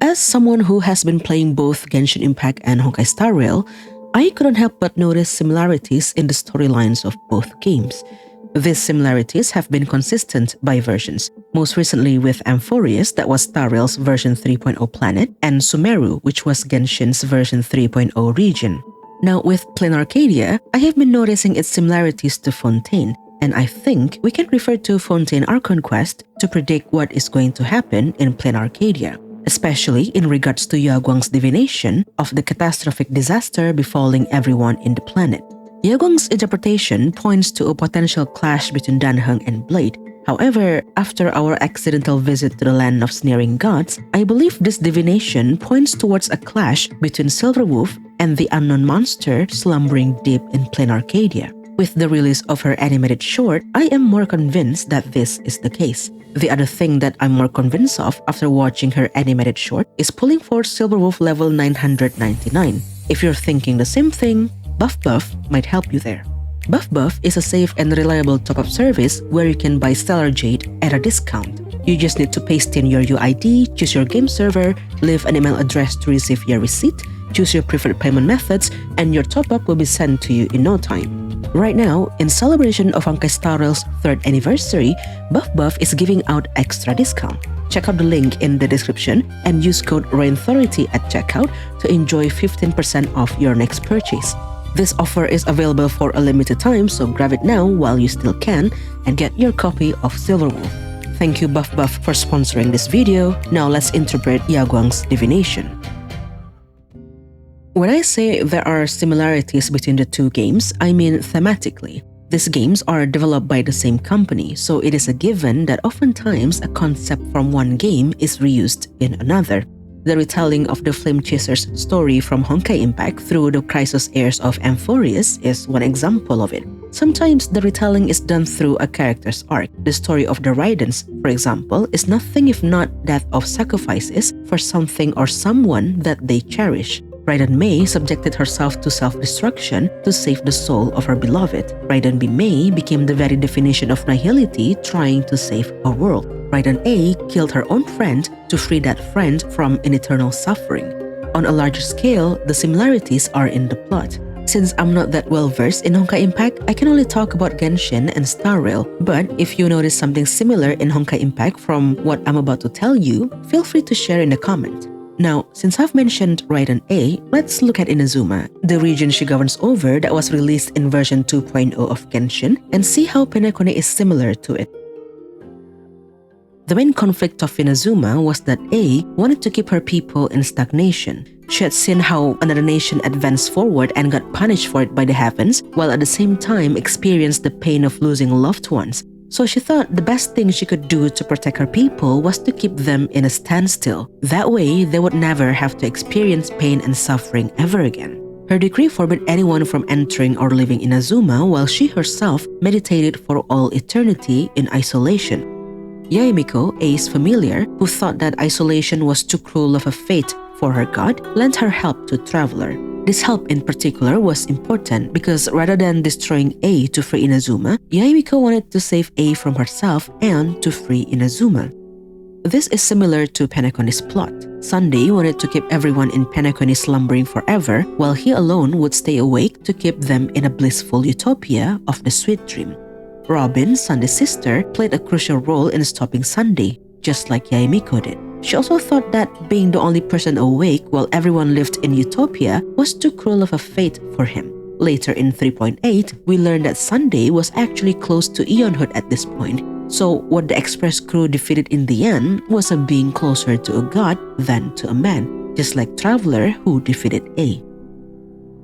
as someone who has been playing both Genshin Impact and Honkai Star Rail, I couldn't help but notice similarities in the storylines of both games. These similarities have been consistent by versions, most recently with Amphoreus, that was Star Rail's version 3.0 planet, and Sumeru, which was Genshin's version 3.0 region. Now with Planarcadia, I have been noticing its similarities to Fontaine, and I think we can refer to Fontaine Archon Quest to predict what is going to happen in Planarcadia, especially in regards to Yaguang's divination of the catastrophic disaster befalling everyone in the planet. Yaguang's interpretation points to a potential clash between Danheng and Blade. However, after our accidental visit to the land of sneering gods, I believe this divination points towards a clash between Silverwolf and the unknown monster slumbering deep in Planarcadia. With the release of her animated short, I am more convinced that this is the case. The other thing that I'm more convinced of after watching her animated short is pulling for Silverwolf level 999. If you're thinking the same thing, Buff might help you there. Buff is a safe and reliable top-up service where you can buy Stellar Jade at a discount. You just need to paste in your UID, choose your game server, leave an email address to receive your receipt, choose your preferred payment methods, and your top-up will be sent to you in no time. Right now, in celebration of Honkai Star Rail's 3rd anniversary, Buff is giving out extra discount. Check out the link in the description and use code RAIN30 at checkout to enjoy 15% off your next purchase. This offer is available for a limited time, so grab it now while you still can and get your copy of Silverwolf. Thank you Buff for sponsoring this video. Now let's interpret Yaguang's divination. When I say there are similarities between the two games, I mean thematically. These games are developed by the same company, so it is a given that oftentimes a concept from one game is reused in another. The retelling of the Flame Chaser's story from Honkai Impact through the Chrysos heirs of Amphoreus is one example of it. Sometimes the retelling is done through a character's arc. The story of the Raidens, for example, is nothing if not that of sacrifices for something or someone that they cherish. Raiden Mei subjected herself to self-destruction to save the soul of her beloved. Raiden B. Mei became the very definition of nihility trying to save a world. Raiden A killed her own friend to free that friend from an eternal suffering. On a larger scale, the similarities are in the plot. Since I'm not that well versed in Honkai Impact, I can only talk about Genshin and Star Rail, but if you notice something similar in Honkai Impact from what I'm about to tell you, feel free to share in the comment. Now, since I've mentioned Raiden A, let's look at Inazuma, the region she governs over that was released in version 2.0 of Genshin, and see how Penacony is similar to it. The main conflict of Inazuma was that A wanted to keep her people in stagnation. She had seen how another nation advanced forward and got punished for it by the heavens, while at the same time experienced the pain of losing loved ones. So she thought the best thing she could do to protect her people was to keep them in a standstill. That way, they would never have to experience pain and suffering ever again. Her decree forbade anyone from entering or leaving Inazuma while she herself meditated for all eternity in isolation. Yaemiko, A's familiar, who thought that isolation was too cruel of a fate for her god, lent her help to Traveler. This help in particular was important because rather than destroying A to free Inazuma, Yaemiko wanted to save A from herself and to free Inazuma. This is similar to Penacony's plot. Sunday wanted to keep everyone in Penacony slumbering forever, while he alone would stay awake to keep them in a blissful utopia of the sweet dream. Robin, Sunday's sister, played a crucial role in stopping Sunday, just like Yaemiko did. She also thought that being the only person awake while everyone lived in utopia was too cruel of a fate for him. Later in 3.8, we learned that Sunday was actually close to Eonhood at this point, so what the Express crew defeated in the end was a being closer to a god than to a man, just like Traveler who defeated A.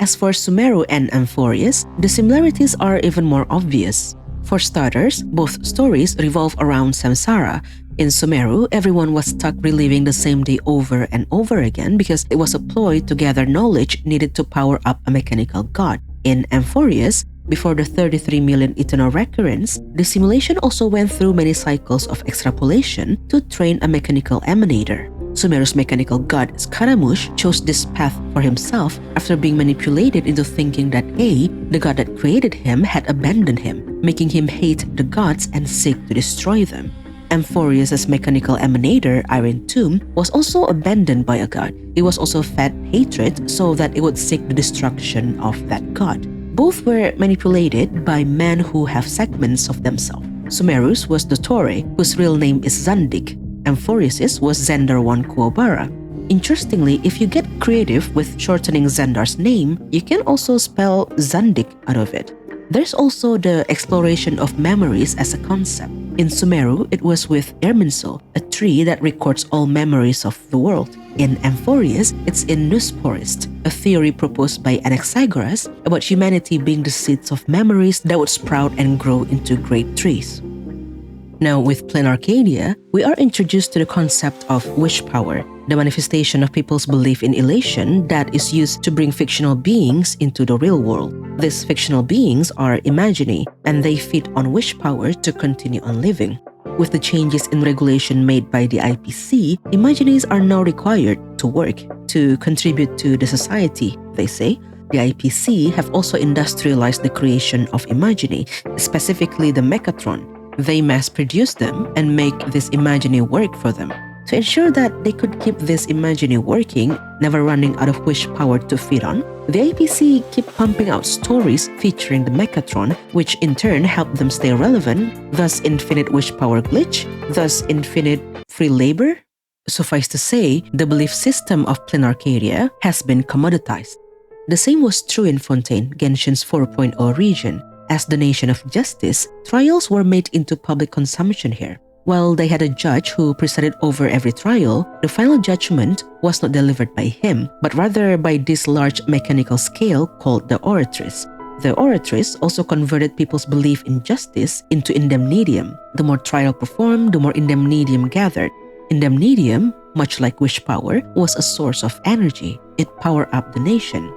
As for Sumeru and Amphoreus, the similarities are even more obvious. For starters, both stories revolve around samsara. In Sumeru, everyone was stuck reliving the same day over and over again because it was a ploy to gather knowledge needed to power up a mechanical god. In Amphoreus, before the 33 million eternal recurrence, the simulation also went through many cycles of extrapolation to train a mechanical emanator. Sumeru's mechanical god Scaramouche chose this path for himself after being manipulated into thinking that A, the god that created him, had abandoned him, making him hate the gods and seek to destroy them. Amphorius' mechanical emanator, Iron Tomb, was also abandoned by a god. It was also fed hatred so that it would seek the destruction of that god. Both were manipulated by men who have segments of themselves. Sumerus was Dottore, whose real name is Zandig. Amphorius was Zendar I Kuwabara. Interestingly, if you get creative with shortening Zendar's name, you can also spell Zandig out of it. There's also the exploration of memories as a concept. In Sumeru, it was with Irminsul, a tree that records all memories of the world. In Amphorius, it's in Nusporist, a theory proposed by Anaxagoras about humanity being the seeds of memories that would sprout and grow into great trees. Now, with Planarcadia, we are introduced to the concept of wish power, the manifestation of people's belief in elation that is used to bring fictional beings into the real world. These fictional beings are imaginae, and they feed on wish power to continue on living. With the changes in regulation made by the IPC, imaginaes are now required to work, to contribute to the society, they say. The IPC have also industrialized the creation of imaginae, specifically the Mechatron. They mass-produce them and make this imaginae work for them. To ensure that they could keep this imaginae working, never running out of wish power to feed on, the APC keep pumping out stories featuring the Mechatron, which in turn help them stay relevant, thus infinite wish power glitch, thus infinite free labor. Suffice to say, the belief system of Planarcadia has been commoditized. The same was true in Fontaine, Genshin's 4.0 region. As the nation of justice, trials were made into public consumption here. While they had a judge who presided over every trial, the final judgment was not delivered by him, but rather by this large mechanical scale called the oratrice. The oratrice also converted people's belief in justice into indemnitium. The more trial performed, the more indemnitium gathered. Indemnitium, much like wish power, was a source of energy. It powered up the nation.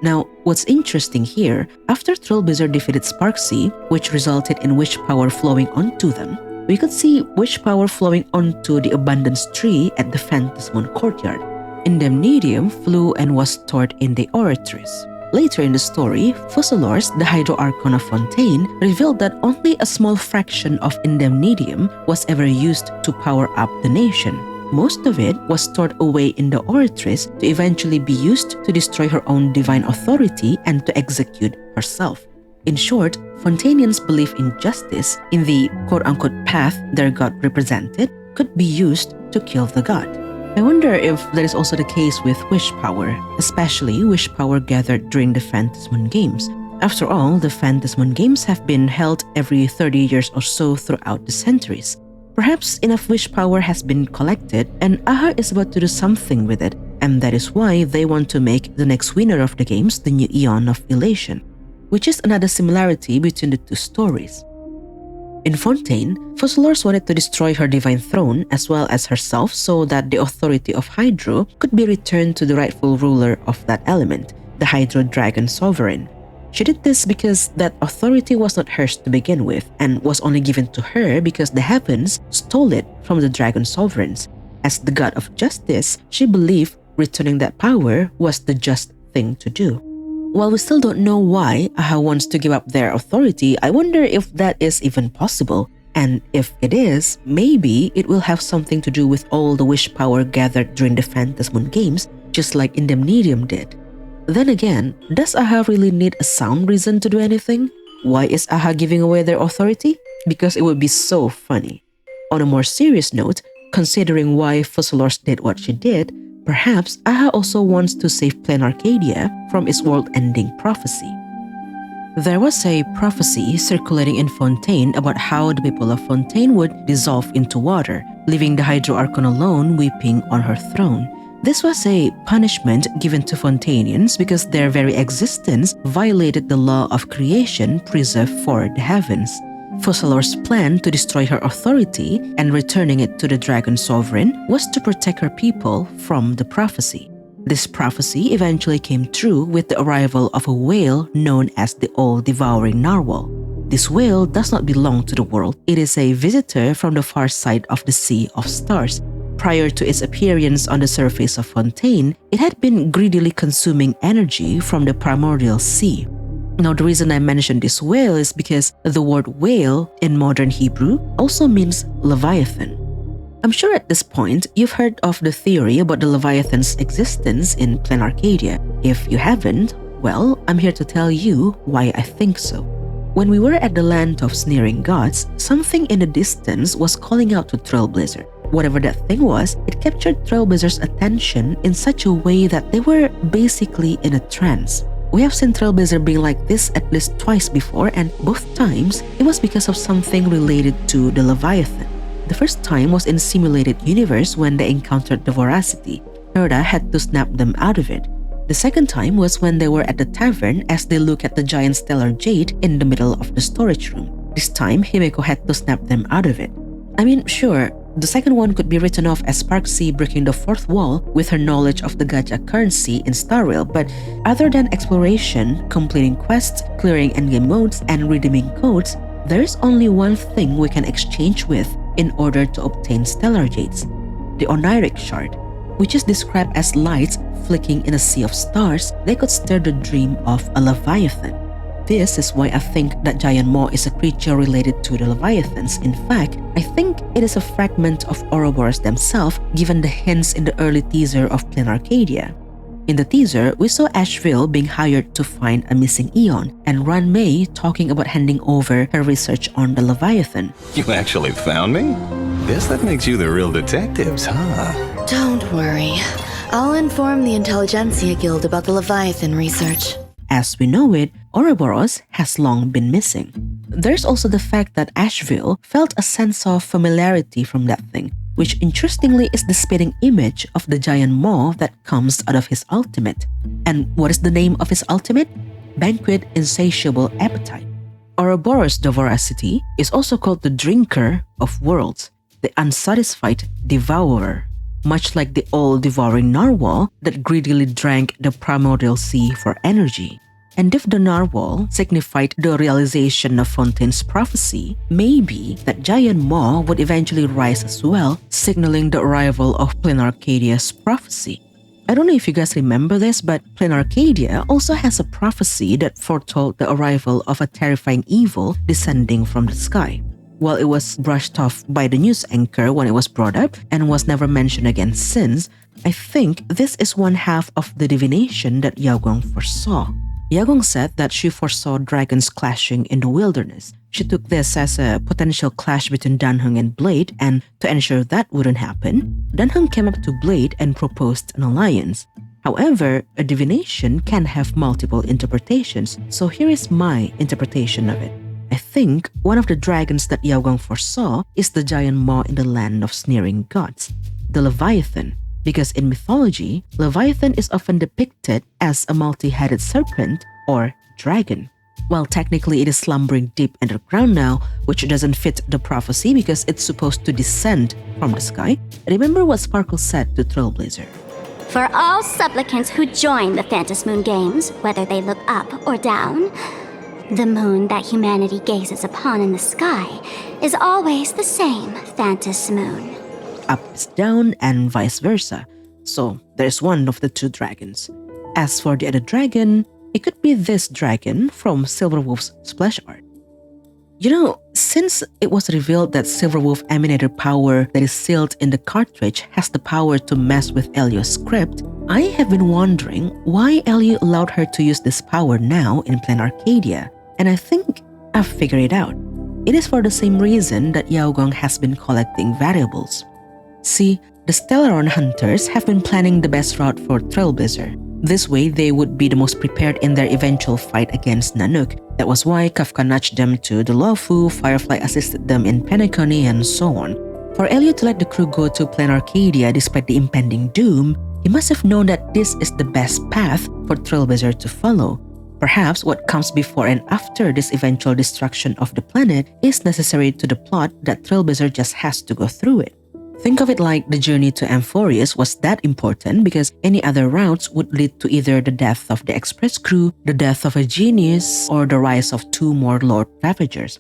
Now, what's interesting here, after Trailblazer defeated Sparksea, which resulted in wish power flowing onto them, we could see wish power flowing onto the abundance tree at the Phantasmon courtyard. Indemnitium flew and was stored in the oratrice. Later in the story, Fusselors, the Hydro Archon of Fontaine, revealed that only a small fraction of indemnitium was ever used to power up the nation. Most of it was stored away in the oratrice to eventually be used to destroy her own divine authority and to execute herself. In short, Fontainians' belief in justice, in the quote-unquote path their god represented, could be used to kill the god. I wonder if that is also the case with wish power, especially wish power gathered during the Phantasmon Games. After all, the Phantasmon Games have been held every 30 years or so throughout the centuries. Perhaps enough wish power has been collected and AHA is about to do something with it, and that is why they want to make the next winner of the games the new Eon of Elation, which is another similarity between the two stories. In Fontaine, Fusselors wanted to destroy her divine throne as well as herself so that the authority of Hydro could be returned to the rightful ruler of that element, the Hydro Dragon Sovereign. She did this because that authority was not hers to begin with and was only given to her because the heavens stole it from the Dragon Sovereigns. As the god of justice, she believed returning that power was the just thing to do. While we still don't know why AHA wants to give up their authority, I wonder if that is even possible. And if it is, maybe it will have something to do with all the wish power gathered during the Phantasmon Games, just like Indemnitium did. Then again, does AHA really need a sound reason to do anything? Why is AHA giving away their authority? Because it would be so funny. On a more serious note, considering why Fusselors did what she did, perhaps AHA also wants to save Planarcadia from its world-ending prophecy. There was a prophecy circulating in Fontaine about how the people of Fontaine would dissolve into water, leaving the Hydro Archon alone weeping on her throne. This was a punishment given to Fontainians because their very existence violated the law of creation preserved for the heavens. Fusselor's plan to destroy her authority and returning it to the Dragon Sovereign was to protect her people from the prophecy. This prophecy eventually came true with the arrival of a whale known as the All-Devouring Narwhal. This whale does not belong to the world. It is a visitor from the far side of the Sea of Stars. Prior to its appearance on the surface of Fontaine, it had been greedily consuming energy from the primordial sea. Now, the reason I mentioned this whale is because the word whale in modern Hebrew also means Leviathan. I'm sure at this point you've heard of the theory about the Leviathan's existence in Planarcadia. If you haven't, well, I'm here to tell you why I think so. When we were at the land of sneering gods, something in the distance was calling out to Trailblazer. Whatever that thing was, it captured Trailblazer's attention in such a way that they were basically in a trance. We have seen Trailblazer being like this at least twice before, and both times it was because of something related to the Leviathan. The first time was in Simulated Universe when they encountered the Voracity. Herda had to snap them out of it. The second time was when they were at the tavern as they look at the giant stellar jade in the middle of the storage room. This time, Himeko had to snap them out of it. I mean, sure, the second one could be written off as Sparksea breaking the fourth wall with her knowledge of the gacha currency in Star Rail, but other than exploration, completing quests, clearing endgame modes, and redeeming codes, there's only one thing we can exchange with in order to obtain stellar jades: the Oniric Shard, which is described as lights flicking in a sea of stars that could stir the dream of a Leviathan. This is why I think that Giant Maw is a creature related to the Leviathans. In fact, I think it is a fragment of Ouroboros themselves, given the hints in the early teaser of Planarcadia. In the teaser, we saw Asheville being hired to find a missing Eon, and Ran Mei talking about handing over her research on the Leviathan. You actually found me? Guess that makes you the real detectives, huh? Don't worry. I'll inform the Intelligentsia Guild about the Leviathan research. As we know it, Ouroboros has long been missing. There's also the fact that Asheville felt a sense of familiarity from that thing, which interestingly is the spitting image of the giant maw that comes out of his ultimate. And what is the name of his ultimate? Banquet Insatiable Appetite. Ouroboros the Voracity is also called the Drinker of Worlds, the Unsatisfied Devourer, much like the all-devouring narwhal that greedily drank the primordial sea for energy. And if the narwhal signified the realization of Fontaine's prophecy, maybe that giant maw would eventually rise as well, signaling the arrival of Planarcadia's prophecy. I don't know if you guys remember this, but Planarcadia also has a prophecy that foretold the arrival of a terrifying evil descending from the sky. While it was brushed off by the news anchor when it was brought up and was never mentioned again since, I think this is one half of the divination that Yaogong foresaw. Yaogong said that she foresaw dragons clashing in the wilderness. She took this as a potential clash between Danheng and Blade, and to ensure that wouldn't happen, Danheng came up to Blade and proposed an alliance. However, a divination can have multiple interpretations, so here is my interpretation of it. I think one of the dragons that Yaogong foresaw is the giant maw in the land of sneering gods, the Leviathan. Because in mythology, Leviathan is often depicted as a multi-headed serpent or dragon. While technically it is slumbering deep underground now, which doesn't fit the prophecy because it's supposed to descend from the sky, remember what Sparkle said to Trailblazer. For all supplicants who join the Phantom Moon Games, whether they look up or down, the moon that humanity gazes upon in the sky is always the same Phantom Moon. Up is down and vice versa. So there's one of the two dragons. As for the other dragon, it could be this dragon from Silverwolf's splash art. You know, since it was revealed that Silverwolf emanator power that is sealed in the cartridge has the power to mess with Elio's script, I have been wondering why Elio allowed her to use this power now in Planarcadia, and I think I've figured it out. It is for the same reason that Yaogong has been collecting variables. See, the Stellaron hunters have been planning the best route for Trailblazer. This way, they would be the most prepared in their eventual fight against Nanook. That was why Kafka nudged them to the Luofu, Firefly assisted them in Penacony, and so on. For Elio to let the crew go to Planarcadia despite the impending doom, he must have known that this is the best path for Trailblazer to follow. Perhaps what comes before and after this eventual destruction of the planet is necessary to the plot that Trailblazer just has to go through it. Think of it like the journey to Amphorius was that important because any other routes would lead to either the death of the express crew, the death of a genius, or the rise of two more Lord Ravagers.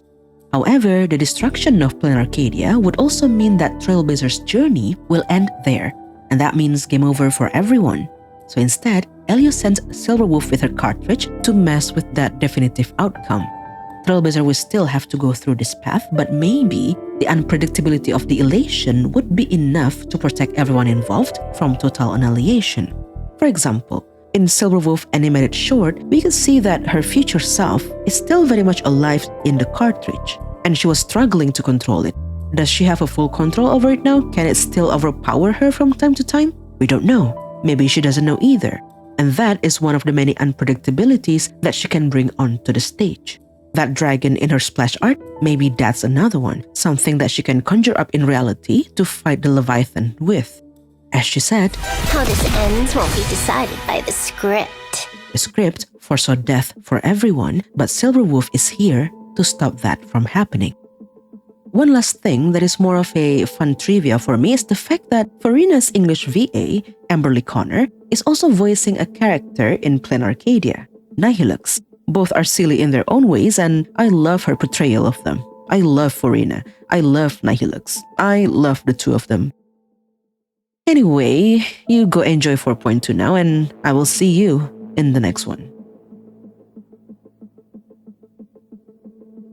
However, the destruction of Planarcadia would also mean that Trailblazer's journey will end there, and that means game over for everyone. So instead, Elio sends Silverwolf with her cartridge to mess with that definitive outcome. Trailblazer will still have to go through this path, but maybe the unpredictability of the elation would be enough to protect everyone involved from total annihilation. For example, in Silverwolf animated short, we can see that her future self is still very much alive in the cartridge, and she was struggling to control it. Does she have a full control over it now? Can it still overpower her from time to time? We don't know. Maybe she doesn't know either. And that is one of the many unpredictabilities that she can bring onto the stage. That dragon in her splash art, maybe that's another one, something that she can conjure up in reality to fight the Leviathan with. As she said, how this ends won't be decided by the script. The script foresaw death for everyone, but Silverwolf is here to stop that from happening. One last thing that is more of a fun trivia for me is the fact that Farina's English VA, Amberly Connor, is also voicing a character in Planarcadia, Nihilux. Both are silly in their own ways, and I love her portrayal of them. I love Farina. I love Nihilux. I love the two of them. Anyway, you go enjoy 4.2 now, and I will see you in the next one.